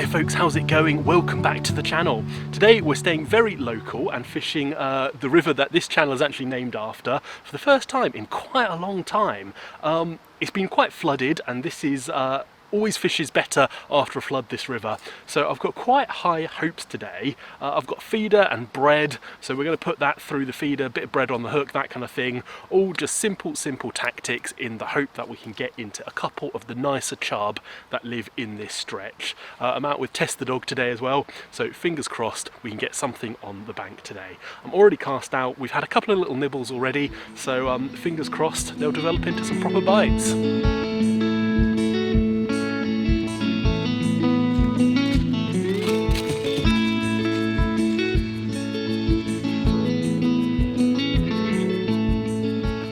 Hi folks, how's it going? Welcome back to the channel. Today we're staying very local and fishing the river that this channel is actually named after for the first time in quite a long time. It's been quite flooded, and this is always fishes better after a flood, this river. So I've got quite high hopes today. I've got feeder and bread, so we're going to put that through the feeder, a bit of bread on the hook, that kind of thing. All just simple tactics in the hope that we can get into a couple of the nicer chub that live in this stretch. I'm out with Tess the dog today as well, so fingers crossed we can get something on the bank today. I'm already cast out. We've had a couple of little nibbles already, so fingers crossed they'll develop into some proper bites.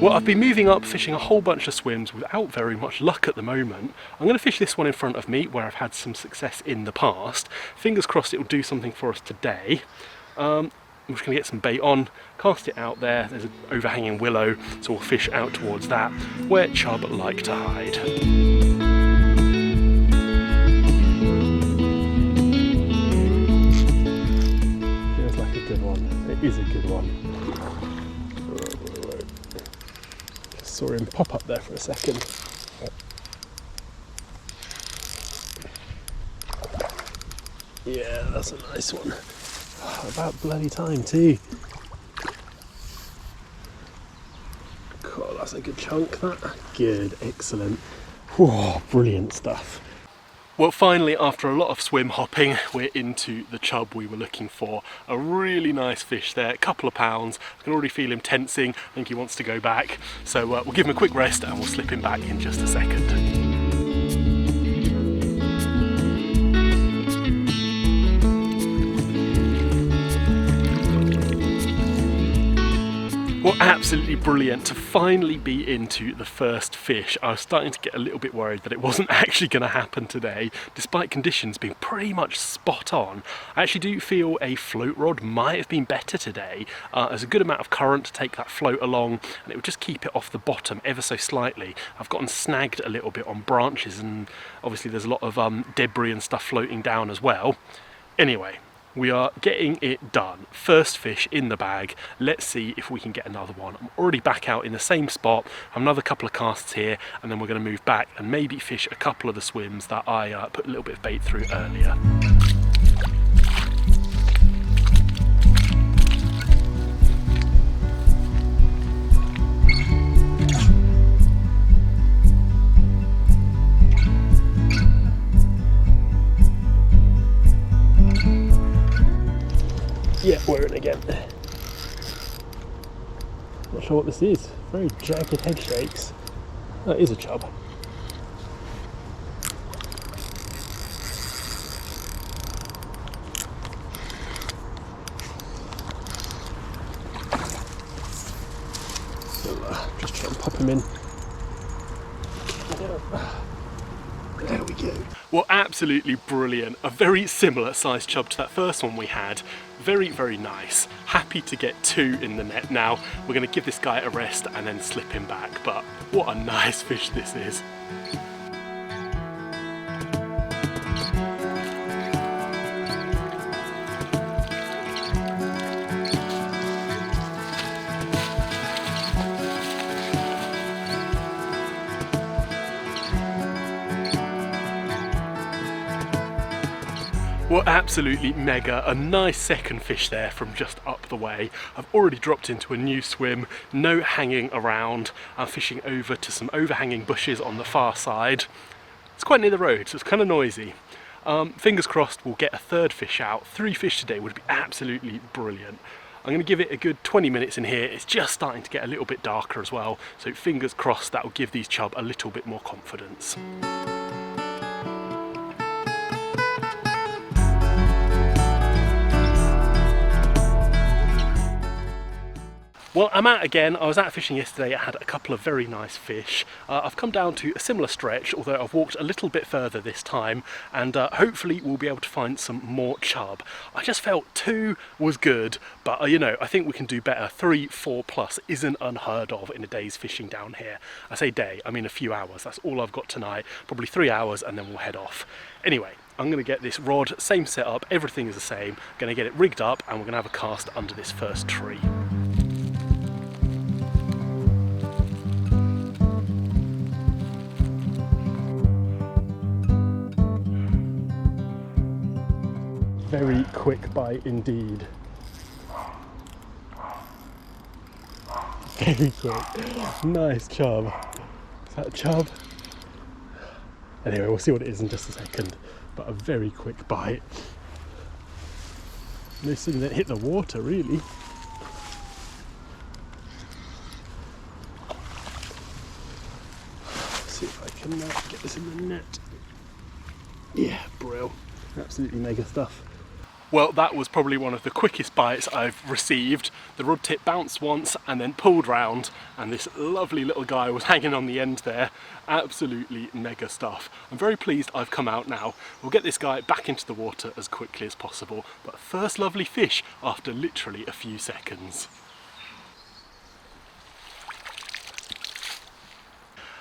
Well, I've been moving up, fishing a whole bunch of swims without very much luck at the moment. I'm going to fish this one in front of me where I've had some success in the past. Fingers crossed it'll do something for us today. I'm just going to get some bait on, cast it out there. There's an overhanging willow, so we'll fish out towards that, where chub like to hide. Feels like a good one. It is a good one. Saw him pop up there for a second. Yeah, that's a nice one. About bloody time too. God, that's a good chunk, that. Good, excellent. Whoa, brilliant stuff. Well, finally, after a lot of swim hopping, we're into the chub we were looking for. A really nice fish there, a couple of pounds. I can already feel him tensing. I think he wants to go back. So we'll give him a quick rest and we'll slip him back in just a second. Well, absolutely brilliant to finally be into the first fish. I was starting to get a little bit worried that it wasn't actually going to happen today, despite conditions being pretty much spot on. I actually do feel a float rod might have been better today. There's a good amount of current to take that float along, and it would just keep it off the bottom ever so slightly. I've gotten snagged a little bit on branches, and obviously there's a lot of debris and stuff floating down as well. Anyway, we are getting it done. First fish in the bag. Let's see if we can get another one. I'm already back out in the same spot. I have another couple of casts here, and then we're going to move back and maybe fish a couple of the swims that I put a little bit of bait through earlier. Yeah, we're in again. Not sure what this is. Very jagged head shakes. That is a chub. So just try and pop him in. There we go. Well, absolutely brilliant. A very similar sized chub to that first one we had. Very, very nice. Happy to get two in the net now. We're going to give this guy a rest and then slip him back. But what a nice fish this is. Well, absolutely mega. A nice second fish there from just up the way. I've already dropped into a new swim, no hanging around. I'm fishing over to some overhanging bushes on the far side. It's quite near the road, so it's kind of noisy. Fingers crossed we'll get a third fish out. 3 fish today would be absolutely brilliant. I'm going to give it a good 20 minutes in here. It's just starting to get a little bit darker as well, so fingers crossed that will give these chub a little bit more confidence. Well, I'm out again. I was out fishing yesterday. I had a couple of very nice fish. I've come down to a similar stretch, although I've walked a little bit further this time, and hopefully we'll be able to find some more chub. I just felt 2 was good, but you know, I think we can do better. 3, 4 plus isn't unheard of in a day's fishing down here. I say day, I mean a few hours. That's all I've got tonight. Probably 3 hours and then we'll head off. Anyway, I'm going to get this rod, same setup, everything is the same, going to get it rigged up and we're going to have a cast under this first tree. Very quick bite indeed. Very quick. Nice chub. Is that a chub? Anyway, we'll see what it is in just a second. But a very quick bite. No sooner than it hit the water, really. Let's see if I can get this in the net. Yeah, brill. Absolutely mega stuff. Well, that was probably one of the quickest bites I've received. The rod tip bounced once and then pulled round, and this lovely little guy was hanging on the end there. Absolutely mega stuff. I'm very pleased I've come out now. We'll get this guy back into the water as quickly as possible, but first lovely fish after literally a few seconds.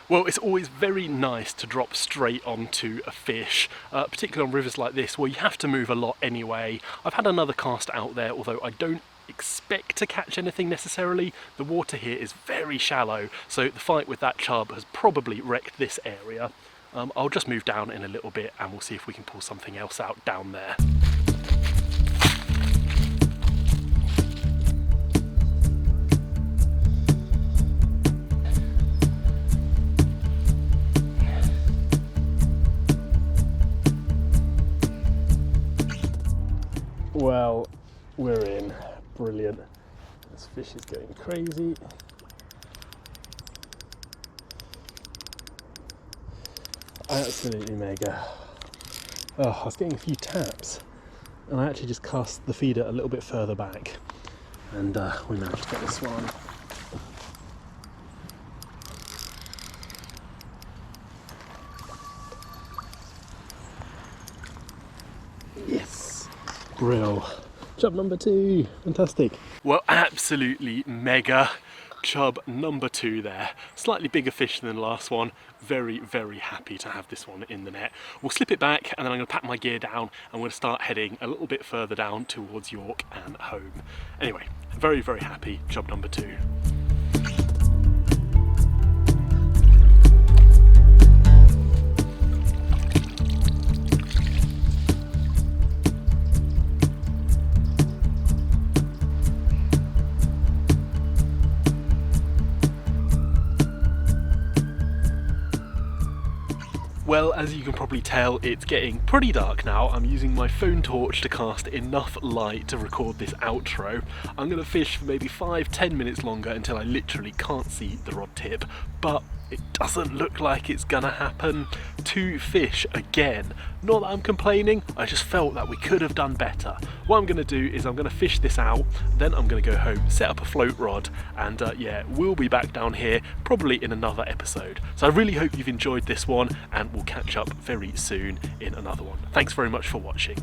Well, it's always very nice to drop straight onto a fish, particularly on rivers like this where you have to move a lot anyway. I've had another cast out there, although I don't expect to catch anything necessarily. The water here is very shallow, so the fight with that chub has probably wrecked this area. I'll just move down in a little bit and we'll see if we can pull something else out down there. Well, we're in. Brilliant. This fish is going crazy. Absolutely mega. Oh, I was getting a few taps and I actually just cast the feeder a little bit further back and we managed to get this one. Yes! Brill. Chub number 2, fantastic. Well, absolutely mega. Chub number 2 there. Slightly bigger fish than the last one. Very, very happy to have this one in the net. We'll slip it back and then I'm going to pack my gear down and we're going to start heading a little bit further down towards York and home. Anyway, very, very happy. Chub number 2. Well, as you can probably tell, it's getting pretty dark now. I'm using my phone torch to cast enough light to record this outro. I'm going to fish for maybe 5-10 minutes longer until I literally can't see the rod tip, but it doesn't look like it's gonna happen. 2 fish again. Not that I'm complaining, I just felt that we could have done better. What I'm gonna do is I'm gonna fish this out, then I'm gonna go home, set up a float rod, and yeah, we'll be back down here probably in another episode. So I really hope you've enjoyed this one, and we'll catch up very soon in another one. Thanks very much for watching.